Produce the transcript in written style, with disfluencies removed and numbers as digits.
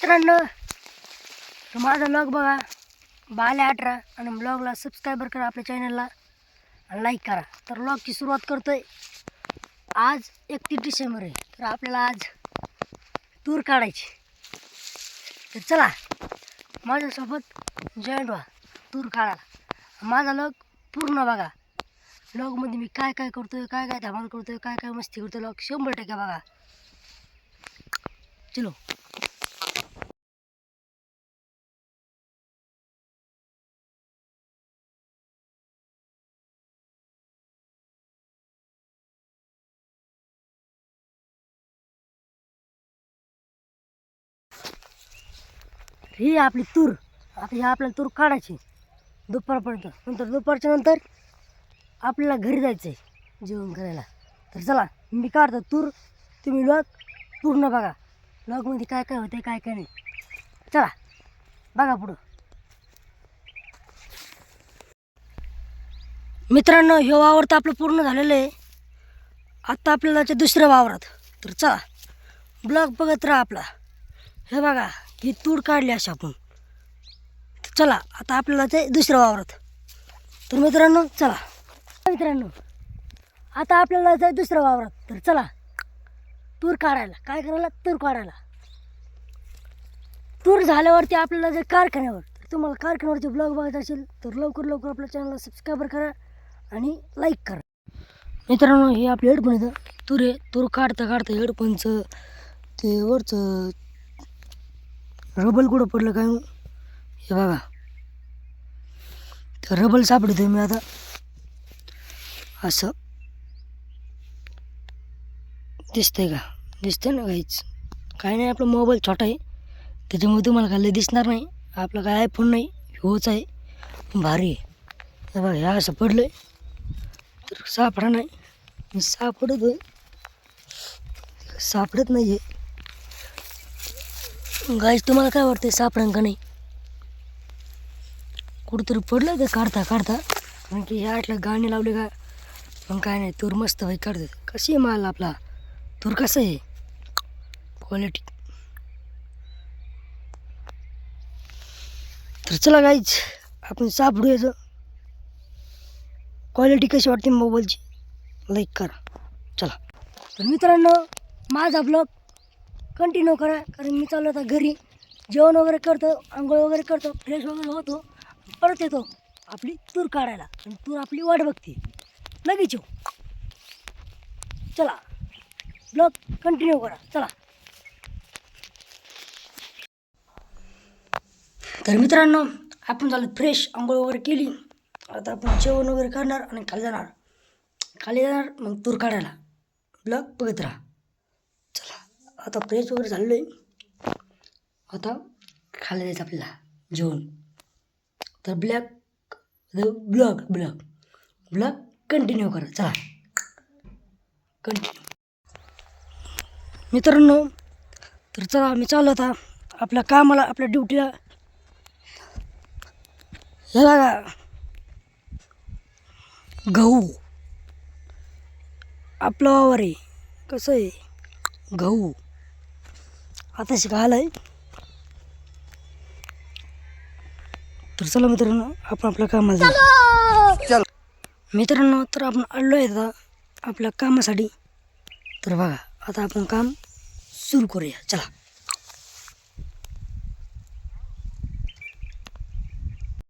मित्रांनो, माझा ब्लॉग बघा, बाले 18 आणि ब्लॉगला सबस्क्राईबर करा, आपल्या चॅनलला लाईक करा. तर ब्लॉगची सुरुवात करतोय. आज 31 डिसेंबर आहे, तर आपल्याला आज टूर काढायची. तर चला माझ्यासोबत जॉईन व्हा टूर काढायला. माझा ब्लॉग पूर्ण बघा. ब्लॉगमध्ये मी काय काय करतोय, काय काय धमाल करतोय, काय काय मस्ती करतोय, ब्लॉग 100% बघा. चलो. ही आपली तूर, आता ही आपल्याला तूर काढायची दुपारपर्यंत. नंतर दुपारच्या नंतर आपल्याला घरी जायचं आहे जेवण करायला. तर चला मी काढतो तूर, तुम्ही ब्लॉग पूर्ण बघा. ब्लॉगमध्ये काय काय होते काय काय नाही, चला बघा पुढं. मित्रांनो, हे वावर तर आपलं पूर्ण झालेलं आहे. आत्ता आपल्याला जायचं दुसऱ्या वावरात. तर चला ब्लॉग बघत राहा आपला. हे बघा, ही तूर काढली अशी आपण. चला आता आपल्याला ते दुसऱ्या वावरात. तर मित्रांनो चला. मित्रांनो, आता आपल्याला जायचं दुसऱ्या वावरात. तर चला तूर काढायला. काय करायला? तूर काढायला. तूर झाल्यावरती आपल्याला जे कारखान्यावर. तर तुम्हाला कारखान्यावरचे ब्लॉग बघायचा असेल तर लवकर लवकर आपल्या चॅनलला सबस्क्राईबर करा आणि लाईक करा. मित्रांनो, हे आपले हेडफोन येतं. तूर काढता काढता हेडफोनचं ते वरचं रबल कुठं पडलं काय हे बघा. तर रबल सापडतोय मी आता. असं दिसतंय का? दिसतंय ना काहीच. काही नाही, आपला मोबाईल छोटा आहे त्याच्यामुळे तुम्हाला काय लय दिसणार नाही. आपला काय आयफोन नाही, होच आहे, भारी आहे. हे बघा, ह्या असं पडलं आहे तर सापडा नाही. मी सापडत नाही आहे. गाईस, तुम्हाला काय वाटतं सापडा का नाही? कुठंतरी पडलं ते काढता काढता. कारण की ह्या आटल्या गाणी लावले का मग काय नाही, तूर मस्त भाई काढतात. कशी आहे माल आपला तूर, कसं आहे क्वालिटी. तर चला गाईच, आपण सापडू याचं क्वालिटी कशी वाटते मोबाईलची, लाईक करा. चला. तर मित्रांनो, माझा ब्लॉग कंटिन्यू करा. कारण मी चाललो आता घरी. जेवण वगैरे करतो, आंघोळ वगैरे करतो, फ्रेश वगैरे होतो, परत येतो आपली तूर काढायला. आणि तूर आपली वाट बघते, लगेच येऊ. चला ब्लॉग कंटिन्यू करा. चला. तर मित्रांनो, आपण झालं फ्रेश, आंघोळ वगैरे केली. आता आपण जेवण वगैरे करणार आणि खाली जाणार मग तूर काढायला. ब्लॉग बघत राहा. चला आता फ्रेश वगैरे झालेलो आहे. आता खाली जायचं आपल्याला जेवण. तर ब्लॉग कंटिन्यू करा. चला कंटिन्यू. मित्रांनो, तर चला मी चाललो आता आपल्या कामाला, आपल्या ड्युटीला. हे बघा, गहू आपला वावर आहे. कसं आहे गहू आता शिकायला आहे. तर चला मित्रांनो, आपण आपल्या कामाला जाऊ. मित्रांनो, तर आपण आलो आहे आता आपल्या कामासाठी. तर बघा, आता आपण काम सुरू करूया. चला.